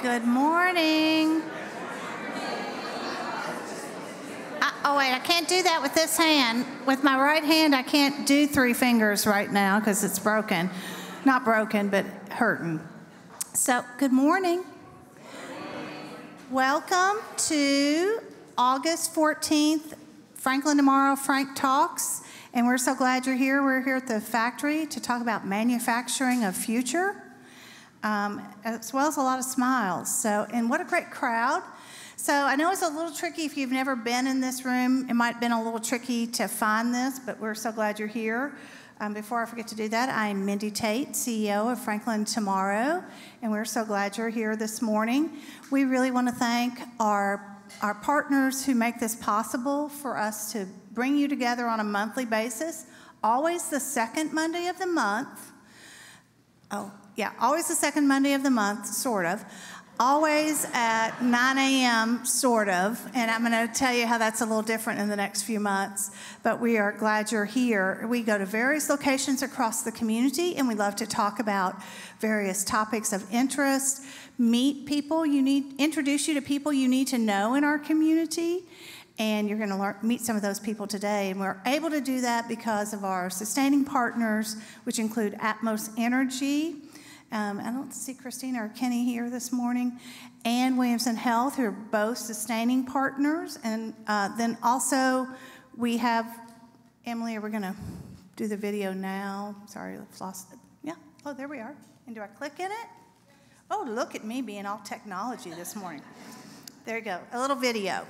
Good morning. Oh, wait, I can't do that with this hand. With my right hand, I can't do 3 fingers right now because it's broken. Not broken, but hurting. So, good morning. Welcome to August 14th, Franklin Tomorrow Frank Talks. And we're so glad you're here. We're here at the factory to talk about manufacturing of future, as well as a lot of smiles. So, and what a great crowd. So I know it's a little tricky if you've never been in this room. It might have been a little tricky to find this, but we're so glad you're here. Before I forget to do that, I'm Mindy Tate, CEO of Franklin Tomorrow, and we're so glad you're here this morning. We really want to thank our partners who make this possible for us to bring you together on a monthly basis, always the second Monday of the month. Always the second Monday of the month, sort of. Always at 9 a.m., sort of, and I'm going to tell you how that's a little different in the next few months, but we are glad you're here. We go to various locations across the community, and we love to talk about various topics of interest, meet people introduce you to people you need to know in our community, and you're going to meet some of those people today, and we're able to do that because of our sustaining partners, which include Atmos Energy. I don't see Christina or Kenny here this morning, and Williamson Health, who are both sustaining partners. And then also we have, Emily, are we going to do the video now? Sorry, I've lost it. Yeah, oh, there we are. And do I click in it? Oh, look at me being all technology this morning. There you go, a little video.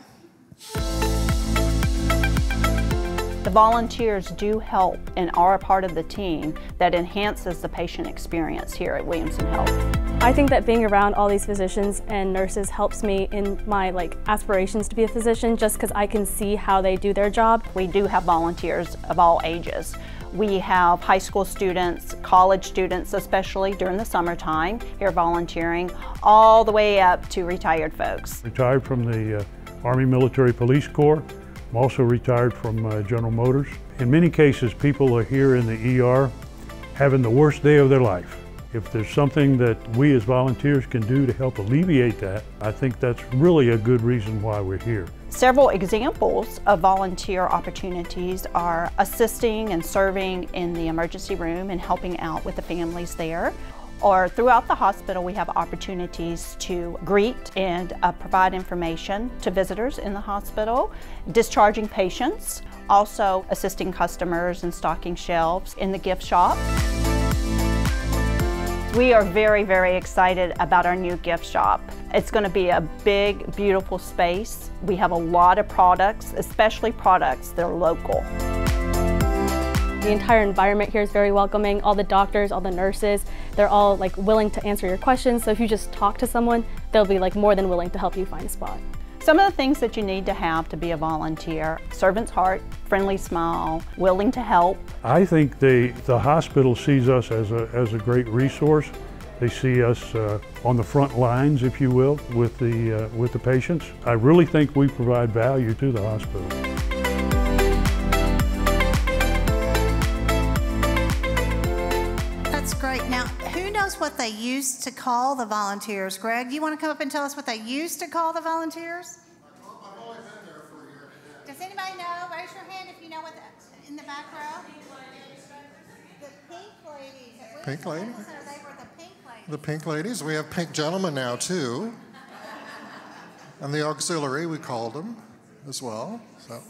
The volunteers do help and are a part of the team that enhances the patient experience here at Williamson Health. I think that being around all these physicians and nurses helps me in my aspirations to be a physician, just because I can see how they do their job. We do have volunteers of all ages. We have high school students, college students, especially during the summertime, here volunteering, all the way up to retired folks. Retired from the Army Military Police Corps. I'm also retired from General Motors. In many cases, people are here in the ER having the worst day of their life. If there's something that we as volunteers can do to help alleviate that, I think that's really a good reason why we're here. Several examples of volunteer opportunities are assisting and serving in the emergency room and helping out with the families there. Or throughout the hospital, we have opportunities to greet and provide information to visitors in the hospital, discharging patients, also assisting customers and stocking shelves in the gift shop. We are very, very excited about our new gift shop. It's going to be a big, beautiful space. We have a lot of products, especially products that are local. The entire environment here is very welcoming. All the doctors, all the nurses, they're all willing to answer your questions. So if you just talk to someone, they'll be more than willing to help you find a spot. Some of the things that you need to have to be a volunteer: servant's heart, friendly smile, willing to help. I think the hospital sees us as a great resource. They see us on the front lines, if you will, with the patients. I really think we provide value to the hospital. Great. Now, who knows what they used to call the volunteers? Greg, you want to come up and tell us what they used to call the volunteers? I've only been there for a year and a half. Does anybody know? Raise your hand if you know what in the back row. The pink ladies. Pink lady? They were the pink ladies. The pink ladies. We have pink gentlemen now, too. And the auxiliary, we called them as well. So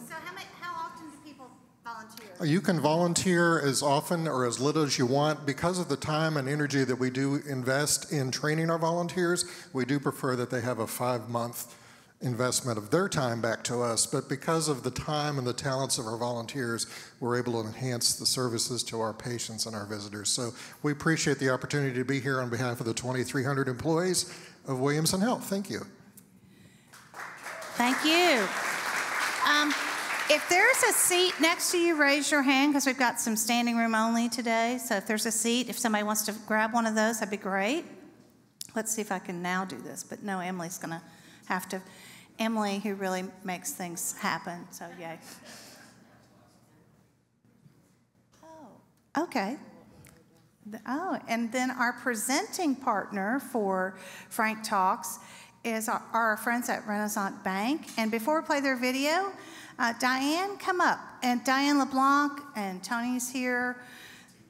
how often do people volunteer? you can volunteer as often or as little as you want. Because of the time and energy that we do invest in training our volunteers, we do prefer that they have a 5-month investment of their time back to us. But because of the time and the talents of our volunteers, we're able to enhance the services to our patients and our visitors. So we appreciate the opportunity to be here on behalf of the 2,300 employees of Williamson Health. Thank you. Thank you. If there's a seat next to you, raise your hand, because we've got some standing room only today. So if there's a seat, if somebody wants to grab one of those, that'd be great. Let's see if I can now do this. But no, Emily's going to have to. Emily, who really makes things happen. So yay. Oh, okay. Oh, and then our presenting partner for Frank Talks is our friends at Renaissance Bank. And before we play their video, Diane, come up. And Diane LeBlanc and Tony's here,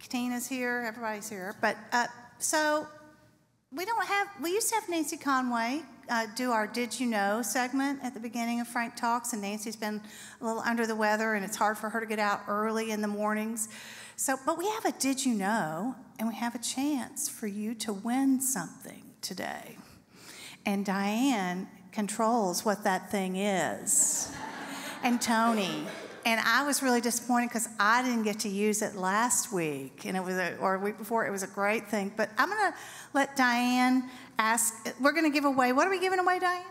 Tina's here, everybody's here. But so we used to have Nancy Conway do our Did You Know segment at the beginning of Frank Talks, and Nancy's been a little under the weather, and it's hard for her to get out early in the mornings. So, but we have a Did You Know, and we have a chance for you to win something today. And Diane controls what that thing is. And Tony. And I was really disappointed because I didn't get to use it last week, and or a week before. It was a great thing. But I'm going to let Diane ask. We're going to give away. What are we giving away, Diane?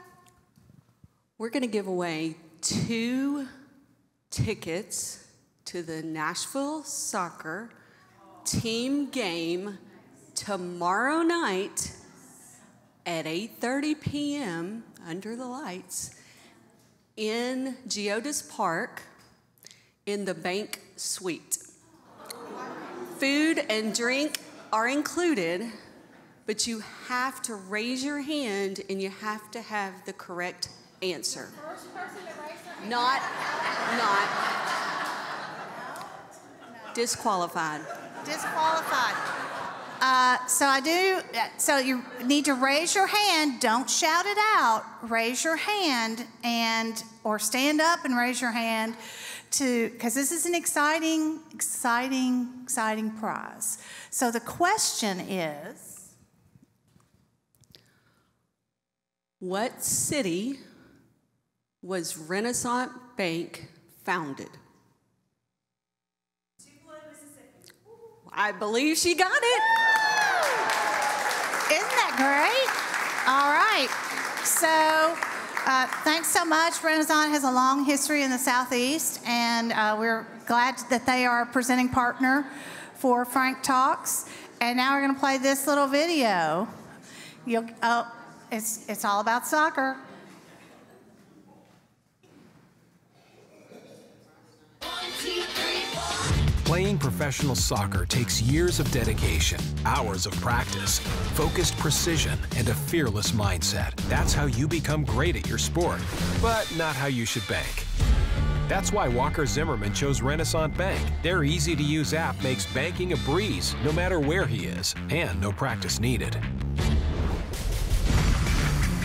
We're going to give away 2 tickets to the Nashville soccer team game tomorrow night at 8:30 p.m. under the lights in Geodis Park in the bank suite. Food and drink are included, but you have to raise your hand and you have to have the correct answer. Not disqualified. Disqualified. So you need to raise your hand. Don't shout it out. Raise your hand or stand up and raise your hand because this is an exciting prize. So the question is, what city was Renaissance Bank founded? I believe she got it. Isn't that great? All right. So thanks so much. Renaissance has a long history in the Southeast, and we're glad that they are a presenting partner for Frank Talks. And now we're going to play this little video. It's all about soccer. Playing professional soccer takes years of dedication, hours of practice, focused precision, and a fearless mindset. That's how you become great at your sport, but not how you should bank. That's why Walker Zimmerman chose Renaissance Bank. Their easy-to-use app makes banking a breeze, no matter where he is, and no practice needed.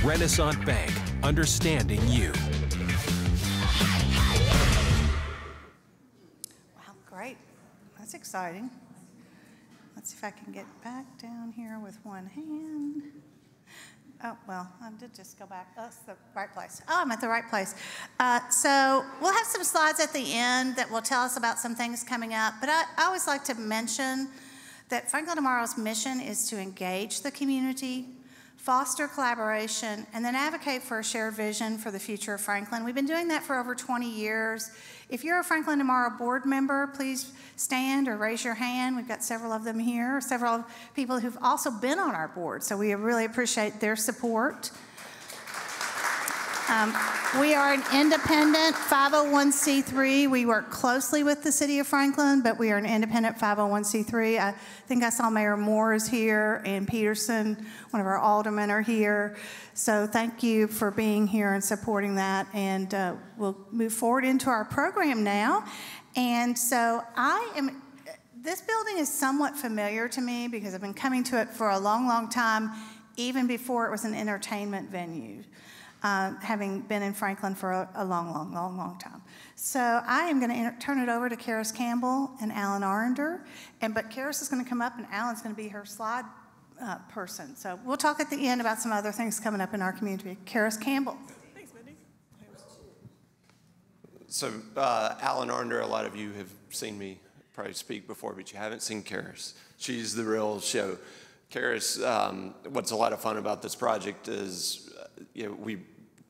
Renaissance Bank, understanding you. That's exciting. Let's see if I can get back down here with one hand. Oh, well, I did just go back. Oh, that's the right place. Oh, I'm at the right place. So we'll have some slides at the end that will tell us about some things coming up. But I always like to mention that Franklin Tomorrow's mission is to engage the community, foster collaboration, and then advocate for a shared vision for the future of Franklin. We've been doing that for over 20 years. If you're a Franklin Tomorrow board member, please stand or raise your hand. We've got several of them here, several people who've also been on our board, so we really appreciate their support. We are an independent 501c3. We work closely with the City of Franklin, but we are an independent 501c3. I think I saw Mayor Moore is here, and Peterson, one of our aldermen, are here. So thank you for being here and supporting that. And we'll move forward into our program now. And so this building is somewhat familiar to me because I've been coming to it for a long, long time, even before it was an entertainment venue. Having been in Franklin for a long time. So I am going to turn it over to Karis Campbell and Alan Arender. But Karis is going to come up, and Alan's going to be her slide person. So we'll talk at the end about some other things coming up in our community. Karis Campbell. Thanks, Mindy. So Alan Arender, a lot of you have seen me probably speak before, but you haven't seen Karis. She's the real show. Karis, what's a lot of fun about this project is we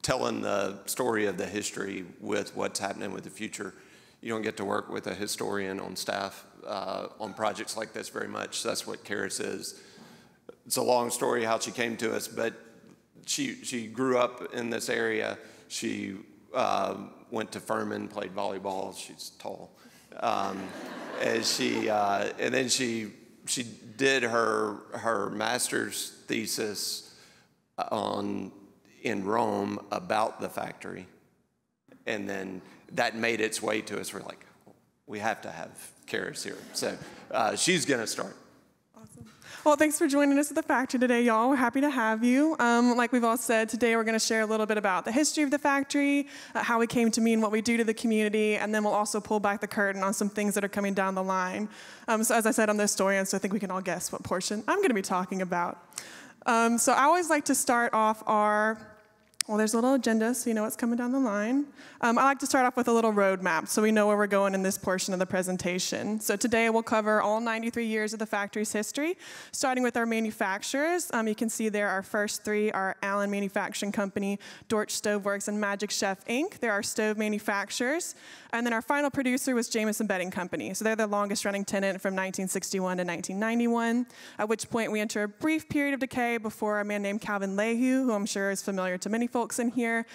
telling the story of the history with what's happening with the future. You don't get to work with a historian on staff on projects like this very much. So that's what Karis is. It's a long story how she came to us, but she grew up in this area. She went to Furman, played volleyball. She's tall. And then she she did her master's thesis in Rome about the factory. And then that made its way to us. We're like, we have to have Karis here. So she's going to start. Awesome. Well, thanks for joining us at the factory today, y'all. We're happy to have you. Like we've all said, today we're going to share a little bit about the history of the factory, how we came to mean what we do to the community, and then we'll also pull back the curtain on some things that are coming down the line. So as I said, I'm the historian, so I think we can all guess what portion I'm going to be talking about. So I always like to start off well, there's a little agenda, so you know what's coming down the line. I like to start off with a little roadmap, so we know where we're going in this portion of the presentation. So today we'll cover all 93 years of the factory's history, starting with our manufacturers. You can see there our first three are Allen Manufacturing Company, Dortch Stove Works, and Magic Chef, Inc. They're our stove manufacturers. And then our final producer was Jameson Bedding Company. So they're the longest running tenant from 1961 to 1991, at which point we enter a brief period of decay before a man named Calvin Lehue, who I'm sure is familiar to many folks in here,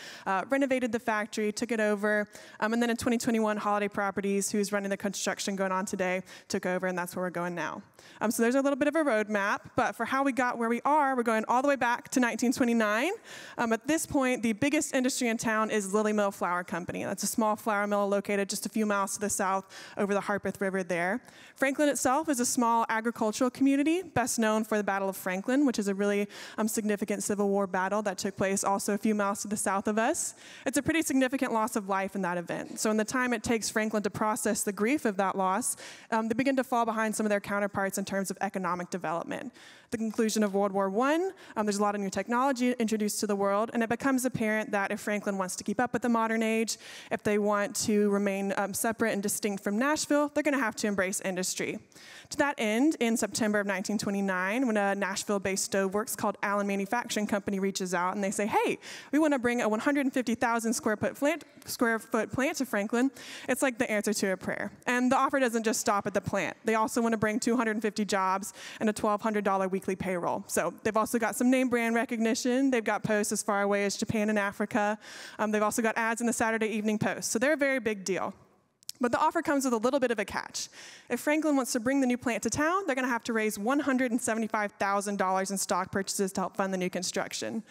renovated the factory, took it over, and then in 2021, Holiday Properties, who's running the construction going on today, took over, and that's where we're going now. So there's a little bit of a roadmap, but for how we got where we are, we're going all the way back to 1929. At this point, the biggest industry in town is Lily Mill Flour Company. That's a small flour mill located just a few miles to the south over the Harpeth River there. Franklin itself is a small agricultural community, best known for the Battle of Franklin, which is a really significant Civil War battle that took place also a few miles to the south of us. It's a pretty significant loss of life in that event. So in the time it takes Franklin to process the grief of that loss, they begin to fall behind some of their counterparts in terms of economic development. The conclusion of World War I, there's a lot of new technology introduced to the world, and it becomes apparent that if Franklin wants to keep up with the modern age, if they want to remain separate and distinct from Nashville, they're going to have to embrace industry. To that end, in September of 1929, when a Nashville-based stoveworks called Allen Manufacturing Company reaches out and they say, hey, we want to bring a 150,000 square foot plant to Franklin, it's like the answer to a prayer. And the offer doesn't just stop at the plant. They also want to bring 250 jobs and a $1,200 weekly payroll. So they've also got some name brand recognition. They've got posts as far away as Japan and Africa. They've also got ads in the Saturday Evening Post. So they're a very big deal. But the offer comes with a little bit of a catch. If Franklin wants to bring the new plant to town, they're going to have to raise $175,000 in stock purchases to help fund the new construction.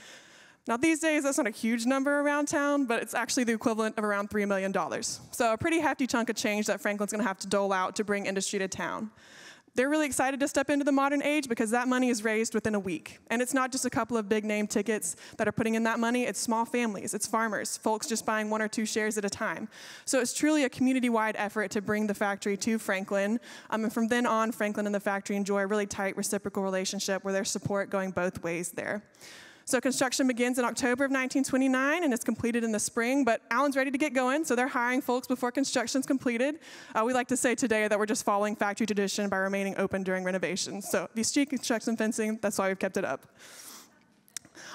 Now, these days, that's not a huge number around town, but it's actually the equivalent of around $3 million. So a pretty hefty chunk of change that Franklin's going to have to dole out to bring industry to town. They're really excited to step into the modern age because that money is raised within a week. And it's not just a couple of big name tickets that are putting in that money, it's small families, it's farmers, folks just buying 1 or 2 shares at a time. So it's truly a community-wide effort to bring the factory to Franklin. And from then on, Franklin and the factory enjoy a really tight reciprocal relationship where there's support going both ways there. So construction begins in October of 1929 and is completed in the spring, but Allen's ready to get going, so they're hiring folks before construction's completed. We like to say today that we're just following factory tradition by remaining open during renovations. So these street construction fencing, that's why we've kept it up.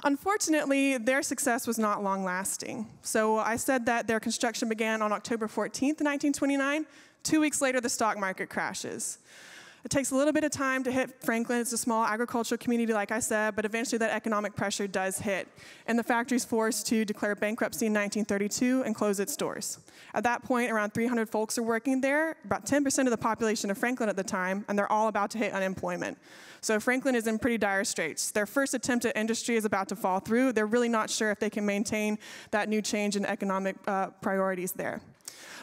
Unfortunately, their success was not long-lasting. So I said that their construction began on October 14th, 1929. 2 weeks later, the stock market crashes. It takes a little bit of time to hit Franklin. It's a small agricultural community, like I said, but eventually that economic pressure does hit. And the factory's forced to declare bankruptcy in 1932 and close its doors. At that point, around 300 folks are working there, about 10% of the population of Franklin at the time, and they're all about to hit unemployment. So Franklin is in pretty dire straits. Their first attempt at industry is about to fall through. They're really not sure if they can maintain that new change in economic priorities there.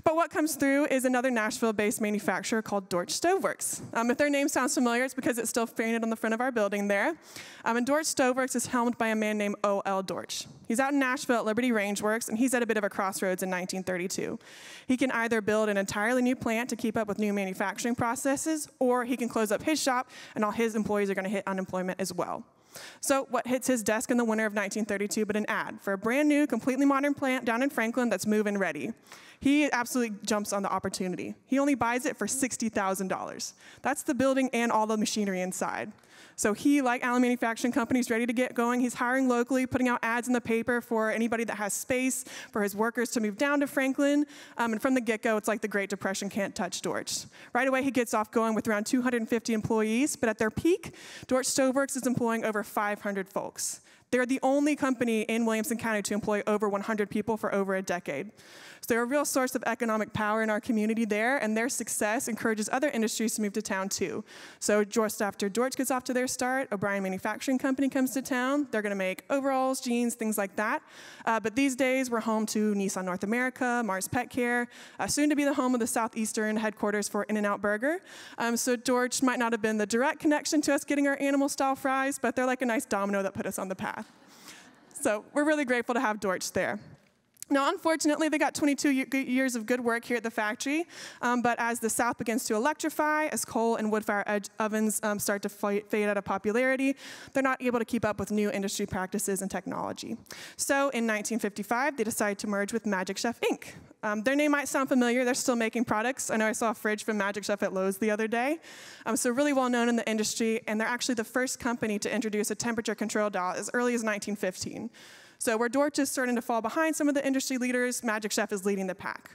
But what comes through is another Nashville-based manufacturer called Dortch Stove Works. If their name sounds familiar, it's because it's still painted on the front of our building there. And Dortch Stove Works is helmed by a man named O.L. Dortch. He's out in Nashville at Liberty Range Works, and he's at a bit of a crossroads in 1932. He can either build an entirely new plant to keep up with new manufacturing processes, or he can close up his shop, and all his employees are going to hit unemployment as well. So what hits his desk in the winter of 1932 but an ad for a brand new, completely modern plant down in Franklin that's move-in ready? He absolutely jumps on the opportunity. He only buys it for $60,000. That's the building and all the machinery inside. So he, like Allen Manufacturing Company, is ready to get going. He's hiring locally, putting out ads in the paper for anybody that has space for his workers to move down to Franklin. And from the get-go, it's like the Great Depression can't touch Dortch. Right away, he gets off going with around 250 employees, but at their peak, Dortch Stove Works is employing over 500 folks. They're the only company in Williamson County to employ over 100 people for over a decade. So they're a real source of economic power in our community there, and their success encourages other industries to move to town too. So just after Dortch gets off to their start, O'Brien Manufacturing Company comes to town. They're gonna make overalls, jeans, things like that. But these days, we're home to Nissan North America, Mars Pet Care, soon to be the home of the Southeastern headquarters for In-N-Out Burger. So Dortch might not have been the direct connection to us getting our animal-style fries, but they're like a nice domino that put us on the path. So we're really grateful to have Dortch there. Now, unfortunately, they got 22 years of good work here at the factory, but as the South begins to electrify, as coal and wood-fire ovens start to fade out of popularity, they're not able to keep up with new industry practices and technology. So in 1955, they decided to merge with Magic Chef, Inc. Their name might sound familiar. They're still making products. I know I saw a fridge from Magic Chef at Lowe's the other day. So really well known in the industry, and they're actually the first company to introduce a temperature control dial as early as 1915. So where Dortch is starting to fall behind some of the industry leaders, Magic Chef is leading the pack.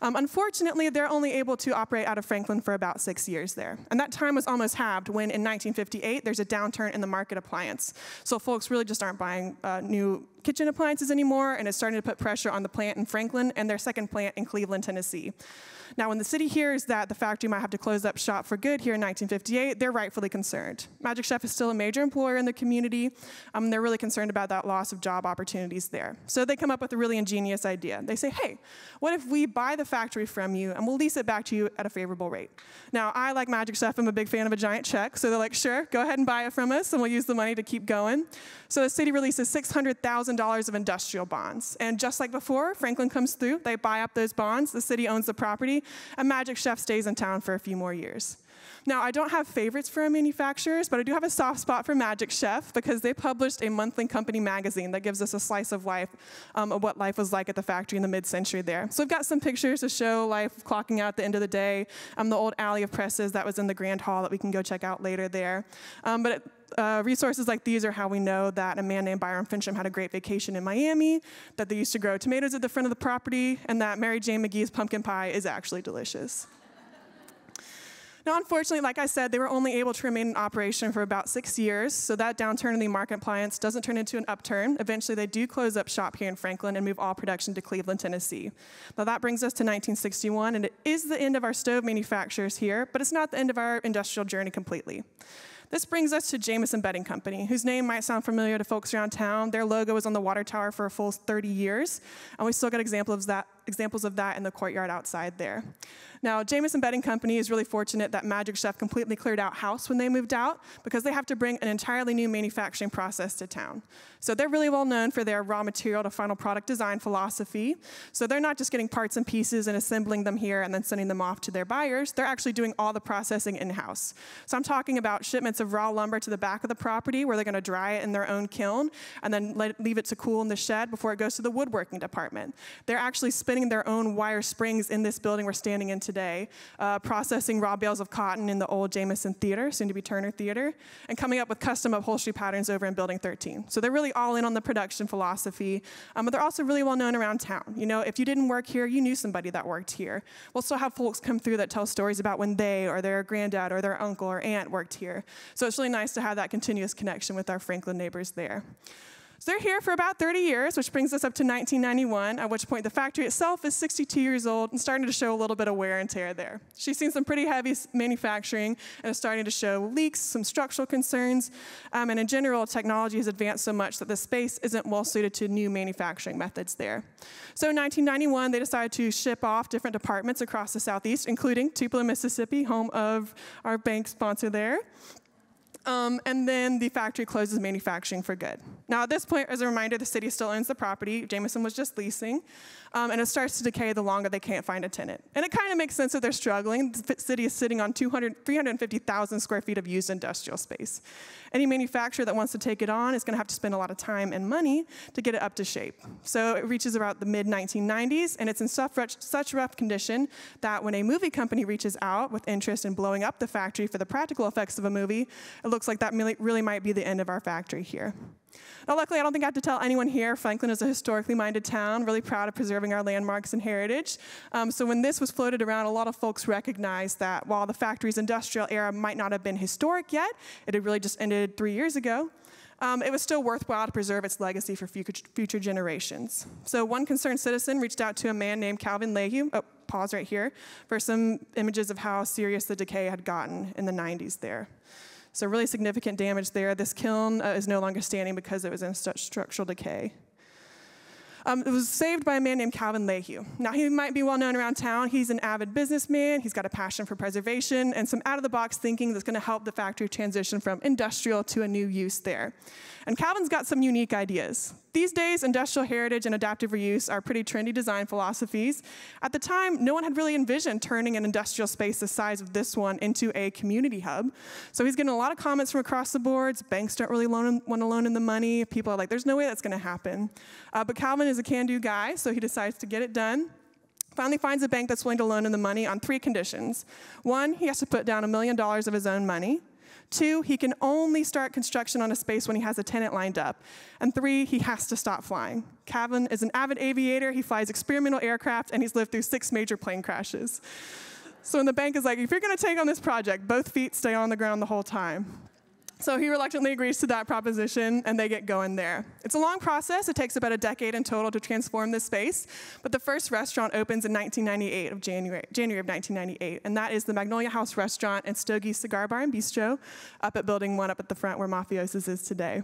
Unfortunately, they're only able to operate out of Franklin for about 6 years there. And that time was almost halved when in 1958, there's a downturn in the market appliance. So folks really just aren't buying new kitchen appliances anymore, and it's starting to put pressure on the plant in Franklin and their second plant in Cleveland, Tennessee. Now, when the city hears that the factory might have to close up shop for good here in 1958, they're rightfully concerned. Magic Chef is still a major employer in the community. They're really concerned about that loss of job opportunities there. So they come up with a really ingenious idea. They say, hey, what if we buy the factory from you and we'll lease it back to you at a favorable rate? Now, I, like Magic Chef, am a big fan of a giant check, so they're like, sure, go ahead and buy it from us and we'll use the money to keep going. So the city releases $600,000 of industrial bonds. And just like before, Franklin comes through, they buy up those bonds, the city owns the property, and Magic Chef stays in town for a few more years. Now, I don't have favorites for our manufacturers, but I do have a soft spot for Magic Chef because they published a monthly company magazine that gives us a slice of life of what life was like at the factory in the mid-century there. So we've got some pictures to show life clocking out at the end of the day, the old alley of presses that was in the Grand Hall that we can go check out later there. Resources like these are how we know that a man named Byron Fincham had a great vacation in Miami, that they used to grow tomatoes at the front of the property, and that Mary Jane McGee's pumpkin pie is actually delicious. Now, unfortunately, like I said, they were only able to remain in operation for about 6 years, so that downturn in the market appliance doesn't turn into an upturn. Eventually, they do close up shop here in Franklin and move all production to Cleveland, Tennessee. Now, that brings us to 1961, and it is the end of our stove manufacturers here, but it's not the end of our industrial journey completely. This brings us to Jamison Bedding Company, whose name might sound familiar to folks around town. Their logo was on the water tower for a full 30 years, and we still got examples of that in the courtyard outside there. Now, Jamison Bedding Company is really fortunate that Magic Chef completely cleared out house when they moved out because they have to bring an entirely new manufacturing process to town. So they're really well known for their raw material to final product design philosophy. So they're not just getting parts and pieces and assembling them here and then sending them off to their buyers. They're actually doing all the processing in-house. So I'm talking about shipments of raw lumber to the back of the property where they're going to dry it in their own kiln and then leave it to cool in the shed before it goes to the woodworking department. They're actually spinning their own wire springs in this building we're standing in today, processing raw bales of cotton in the old Jamison Theater, soon to be Turner Theater, and coming up with custom upholstery patterns over in Building 13. So they're really all in on the production philosophy, but they're also really well known around town. You know, if you didn't work here, you knew somebody that worked here. We'll still have folks come through that tell stories about when they or their granddad or their uncle or aunt worked here. So it's really nice to have that continuous connection with our Franklin neighbors there. So they're here for about 30 years, which brings us up to 1991, at which point the factory itself is 62 years old and starting to show a little bit of wear and tear there. She's seen some pretty heavy manufacturing and is starting to show leaks, some structural concerns, and in general, technology has advanced so much that the space isn't well suited to new manufacturing methods there. So in 1991, they decided to ship off different departments across the Southeast, including Tupelo, Mississippi, home of our bank sponsor there. And then the factory closes manufacturing for good. Now, at this point, as a reminder, the city still owns the property. Jamison was just leasing. And it starts to decay the longer they can't find a tenant. And it kind of makes sense that they're struggling. The city is sitting on 350,000 square feet of used industrial space. Any manufacturer that wants to take it on is going to have to spend a lot of time and money to get it up to shape. So it reaches about the mid-1990s, and it's in such rough condition that when a movie company reaches out with interest in blowing up the factory for the practical effects of a movie, it looks like that really might be the end of our factory here. Now, luckily, I don't think I have to tell anyone here, Franklin is a historically minded town, really proud of preserving our landmarks and heritage. So when this was floated around, a lot of folks recognized that while the factory's industrial era might not have been historic yet, it had really just ended 3 years ago. it was still worthwhile to preserve its legacy for future generations. So one concerned citizen reached out to a man named Calvin Leahy, pause right here, for some images of how serious the decay had gotten in the 90s there. So really significant damage there. This kiln is no longer standing because it was in such structural decay. It was saved by a man named Calvin Leahy. Now, he might be well known around town. He's an avid businessman. He's got a passion for preservation and some out-of-the-box thinking that's going to help the factory transition from industrial to a new use there. And Calvin's got some unique ideas. These days, industrial heritage and adaptive reuse are pretty trendy design philosophies. At the time, no one had really envisioned turning an industrial space the size of this one into a community hub. So he's getting a lot of comments from across the boards. Banks don't really want to loan him the money. People are like, there's no way that's going to happen. But Calvin is a can-do guy, so he decides to get it done. Finally finds a bank that's willing to loan him the money on 3 conditions. 1, he has to put down $1 million of his own money. 2, he can only start construction on a space when he has a tenant lined up. And 3, he has to stop flying. Calvin is an avid aviator. He flies experimental aircraft, and he's lived through 6 major plane crashes. So when the bank is like, if you're going to take on this project, both feet stay on the ground the whole time. So he reluctantly agrees to that proposition, and they get going there. It's a long process. It takes about a decade in total to transform this space, but the first restaurant opens in January of 1998, and that is the Magnolia House Restaurant and Stogie's Cigar Bar and Bistro up at Building 1 up at the front where Mafiosos is today.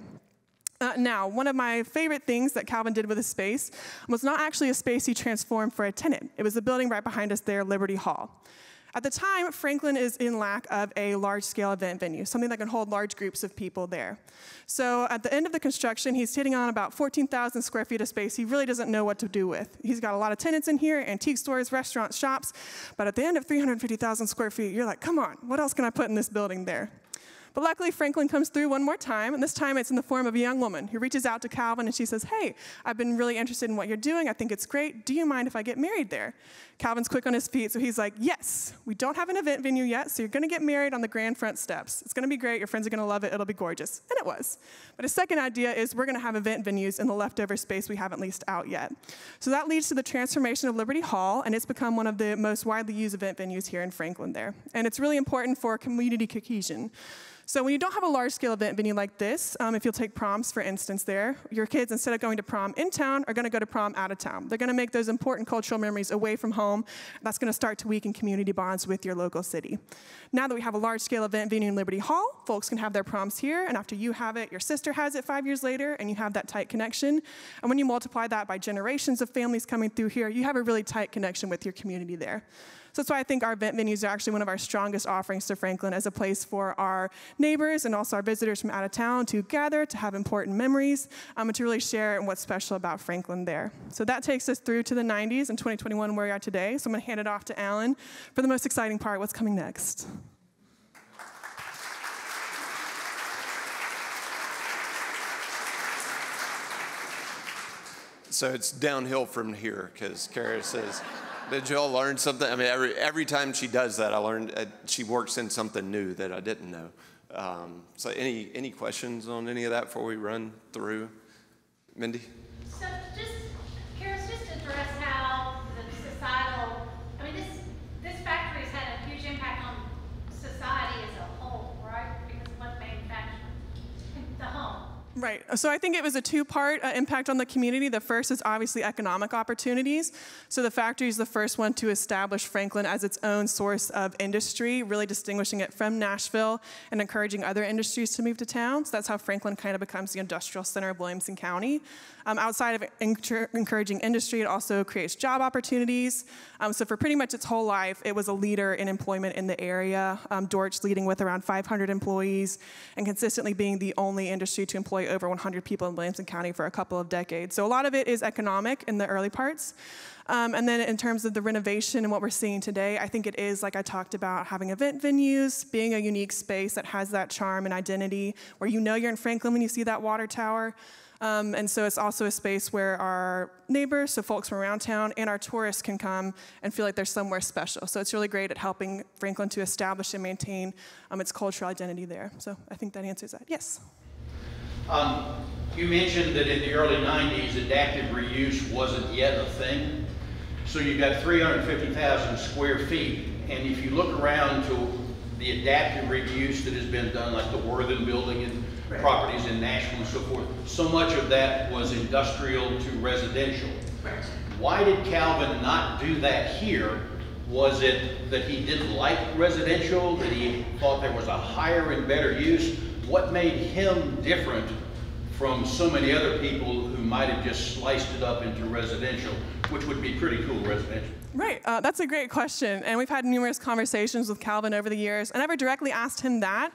Now, one of my favorite things that Calvin did with his space was not actually a space he transformed for a tenant. It was the building right behind us there, Liberty Hall. At the time, Franklin is in lack of a large-scale event venue, something that can hold large groups of people there. So at the end of the construction, he's sitting on about 14,000 square feet of space he really doesn't know what to do with. He's got a lot of tenants in here, antique stores, restaurants, shops, but at the end of 350,000 square feet, you're like, come on, what else can I put in this building there? But luckily, Franklin comes through one more time, and this time it's in the form of a young woman who reaches out to Calvin, and she says, hey, I've been really interested in what you're doing. I think it's great. Do you mind if I get married there? Calvin's quick on his feet, so he's like, yes, we don't have an event venue yet, so you're going to get married on the grand front steps. It's going to be great. Your friends are going to love it. It'll be gorgeous. And it was. But his second idea is we're going to have event venues in the leftover space we haven't leased out yet. So that leads to the transformation of Liberty Hall, and it's become one of the most widely used event venues here in Franklin there. And it's really important for community cohesion. So when you don't have a large-scale event venue like this, if you'll take proms, for instance, there, your kids, instead of going to prom in town, are going to go to prom out of town. They're going to make those important cultural memories away from home. That's going to start to weaken community bonds with your local city. Now that we have a large-scale event venue in Liberty Hall, folks can have their proms here, and after you have it, your sister has it 5 years later, and you have that tight connection. And when you multiply that by generations of families coming through here, you have a really tight connection with your community there. So that's why I think our event venues are actually one of our strongest offerings to Franklin as a place for our neighbors and also our visitors from out of town to gather, to have important memories, and to really share what's special about Franklin there. So that takes us through to the 90s and 2021 where we are today. So I'm going to hand it off to Alan for the most exciting part, what's coming next. So it's downhill from here because Kara says, did you all learn something? I mean, every time she does that, I learned she works in something new that I didn't know. So any questions on any of that before we run through? Mindy? So Karis, just address how the societal, I mean, this factory's had a huge impact on society as a whole, right? Because of what manufactured the home. Right. So I think it was a two-part impact on the community. The first is obviously economic opportunities. So the factory is the first one to establish Franklin as its own source of industry, really distinguishing it from Nashville and encouraging other industries to move to town. So that's how Franklin kind of becomes the industrial center of Williamson County. Outside of encouraging industry, it also creates job opportunities. So for pretty much its whole life, it was a leader in employment in the area. Dortch leading with around 500 employees and consistently being the only industry to employ over 100 people in Williamson County for a couple of decades. So a lot of it is economic in the early parts. And then in terms of the renovation and what we're seeing today, I think it is, like I talked about, having event venues, being a unique space that has that charm and identity, where you know you're in Franklin when you see that water tower. And so it's also a space where our neighbors, so folks from around town, and our tourists can come and feel like they're somewhere special. So it's really great at helping Franklin to establish and maintain its cultural identity there. So I think that answers that. Yes? You mentioned that in the early 90s, adaptive reuse wasn't yet a thing. So you've got 350,000 square feet, and if you look around to the adaptive reuse that has been done, like the Worthen building in properties in Nashville and so forth. So much of that was industrial to residential. Why did Calvin not do that here? Was it that he didn't like residential, that he thought there was a higher and better use? What made him different from so many other people who might have just sliced it up into residential, which would be pretty cool residential? Right, that's a great question, and we've had numerous conversations with Calvin over the years. I never directly asked him that.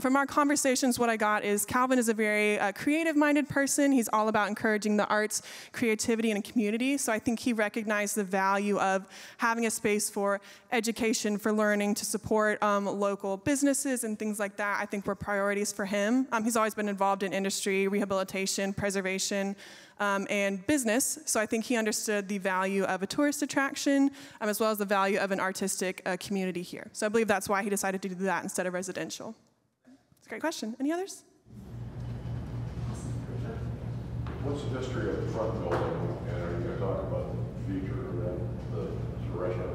From our conversations, what I got is Calvin is a very creative-minded person. He's all about encouraging the arts, creativity, and a community. So I think he recognized the value of having a space for education, for learning, to support local businesses and things like that. I think were priorities for him. He's always been involved in industry, rehabilitation, preservation, and business. So I think he understood the value of a tourist attraction as well as the value of an artistic community here. So I believe that's why he decided to do that instead of residential. It's a great question. Any others? What's the history of the front building, and are you going to talk about the future of the restaurant?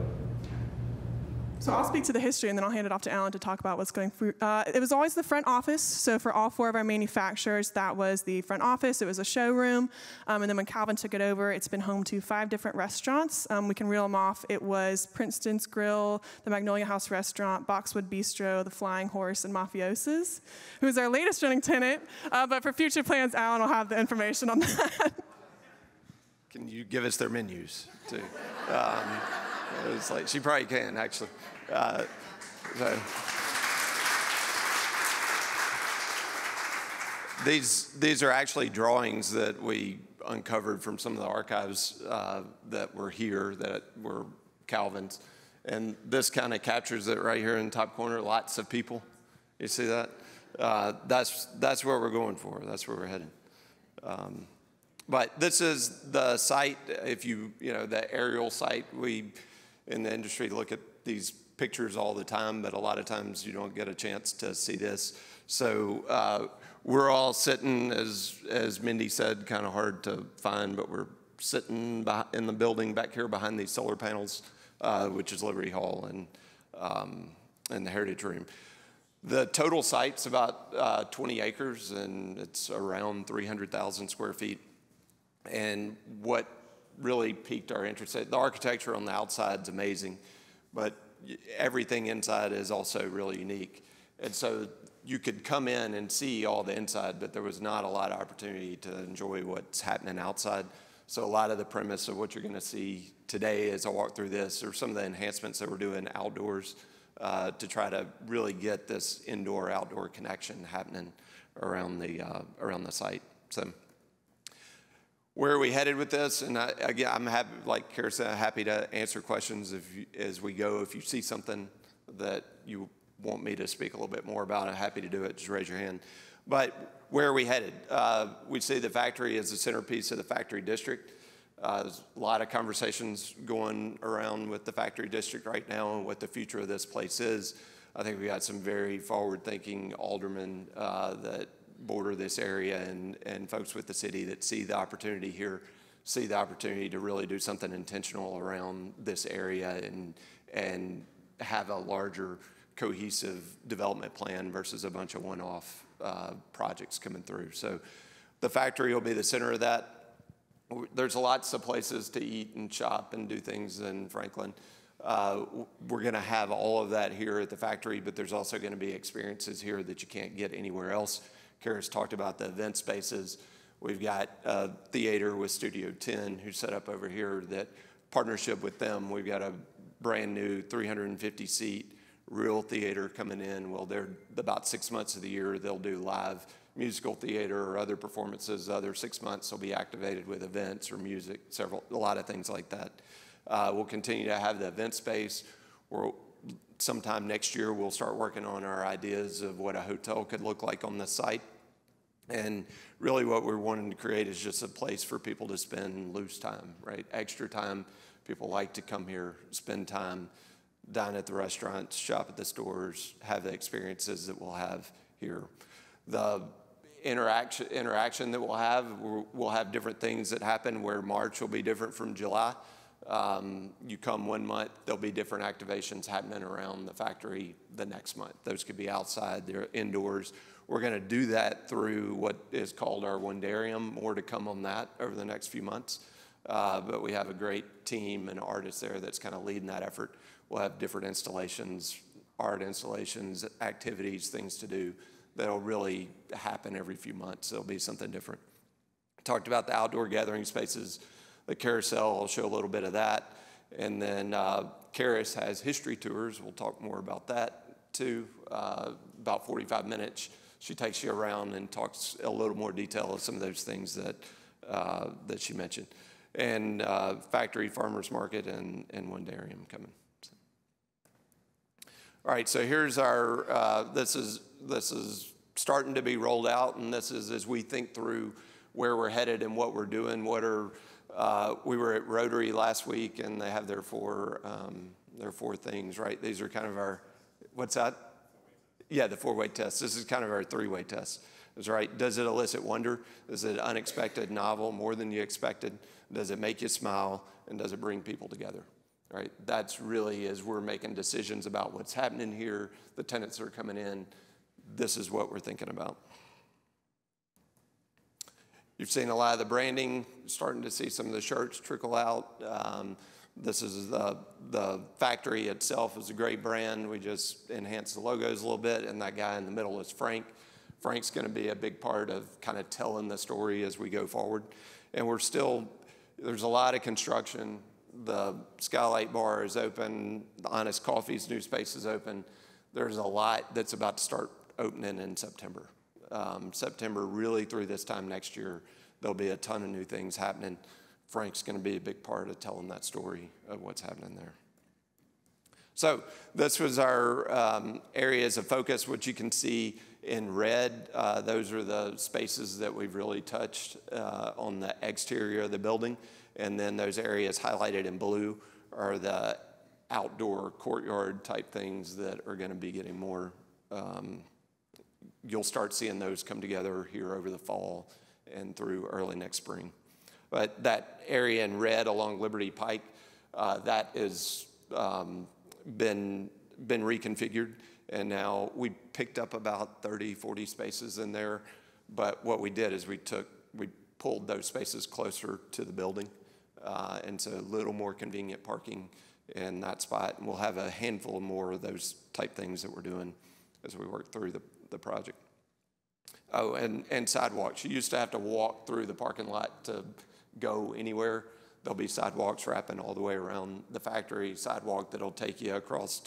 So I'll speak to the history, and then I'll hand it off to Alan to talk about what's going through. It was always the front office. So for all 4 of our manufacturers, that was the front office. It was a showroom. And then when Calvin took it over, it's been home to 5 different restaurants. We can reel them off. It was Princeton's Grill, the Magnolia House Restaurant, Boxwood Bistro, the Flying Horse, and Mafiosa's, who is our latest running tenant. But for future plans, Alan will have the information on that. Can you give us their menus, too? It's like, she probably can, actually. These are actually drawings that we uncovered from some of the archives that were here, that were Calvin's. And this kind of captures it right here in the top corner, lots of people. You see that? That's where we're going for. That's where we're heading. But this is the site, if the aerial site. We, in the industry, look at these pictures all the time, but a lot of times you don't get a chance to see this. So we're all sitting, as Mindy said, kind of hard to find, but we're sitting in the building back here behind these solar panels, which is Liberty Hall and the Heritage Room. The total site's about 20 acres, and it's around 300,000 square feet. And what really piqued our interest, the architecture on the outside is amazing, but everything inside is also really unique. And so you could come in and see all the inside, but there was not a lot of opportunity to enjoy what's happening outside. So a lot of the premise of what you're going to see today as I walk through this are some of the enhancements that we're doing outdoors to try to really get this indoor-outdoor connection happening around the site. So where are we headed with this? And again, I'm happy, like Kara said, happy to answer questions as we go. If you see something that you want me to speak a little bit more about, I'm happy to do it. Just raise your hand. But where are we headed? We see the factory as the centerpiece of the factory district. There's a lot of conversations going around with the factory district right now and what the future of this place is. I think we got some very forward-thinking aldermen that border this area and folks with the city that see the opportunity here, see the opportunity to really do something intentional around this area and have a larger cohesive development plan versus a bunch of one-off projects coming through. So the factory will be the center of that. There's lots of places to eat and shop and do things in Franklin. We're going to have all of that here at the factory, but there's also going to be experiences here that you can't get anywhere else. Kara's talked about the event spaces. We've got a theater with Studio 10 who's set up over here, that partnership with them. We've got a brand new 350-seat real theater coming in. Well, they're about 6 months of the year, they'll do live musical theater or other performances. The other 6 months will be activated with events or music, a lot of things like that. We'll continue to have the event space. Sometime next year, we'll start working on our ideas of what a hotel could look like on the site. And really what we're wanting to create is just a place for people to spend loose time, right? Extra time. People like to come here, spend time, dine at the restaurants, shop at the stores, have the experiences that we'll have here. The interaction that we'll have different things that happen where March will be different from July. You come 1 month, there'll be different activations happening around the factory the next month. Those could be outside, they're indoors. We're going to do that through what is called our Wondarium. More to come on that over the next few months. But we have a great team and artists there that's kind of leading that effort. We'll have different installations, art installations, activities, things to do that'll really happen every few months. There'll be something different. Talked about the outdoor gathering spaces. The carousel, I'll show a little bit of that. And then Karis has history tours. We'll talk more about that too. About 45 minutes. She takes you around and talks a little more detail of some of those things that she mentioned. And factory, farmers market, and Wondarium coming. So. All right, so here's our, this is starting to be rolled out, and this is as we think through where we're headed and what we're doing. We were at Rotary last week, and they have their four things, right? These are kind of our, what's that? Yeah, the 4-way test. This is kind of our 3-way test. That's right. Does it elicit wonder? Is it unexpected, novel, more than you expected? Does it make you smile? And does it bring people together? Right? That's really, as we're making decisions about what's happening here, the tenants that are coming in, this is what we're thinking about. You've seen a lot of the branding, starting to see some of the shirts trickle out. This is the factory itself is a great brand. We just enhanced the logos a little bit, and that guy in the middle is Frank. Frank's going to be a big part of kind of telling the story as we go forward. And there's a lot of construction. The Skylight Bar is open. The Honest Coffee's new space is open. There's a lot that's about to start opening in September. September, really through this time next year, there'll be a ton of new things happening. Frank's going to be a big part of telling that story of what's happening there. So this was our areas of focus, which you can see in red. Those are the spaces that we've really touched on the exterior of the building. And then those areas highlighted in blue are the outdoor courtyard type things that are going to be getting more, you'll start seeing those come together here over the fall and through early next spring. But that area in red along Liberty Pike, that is been reconfigured, and now we picked up about 30, 40 spaces in there. But what we did is we pulled those spaces closer to the building, and so a little more convenient parking in that spot. And we'll have a handful more of those type things that we're doing as we work through the project. Oh, and sidewalks. You used to have to walk through the parking lot to go anywhere. There'll be sidewalks wrapping all the way around the factory, sidewalk that'll take you across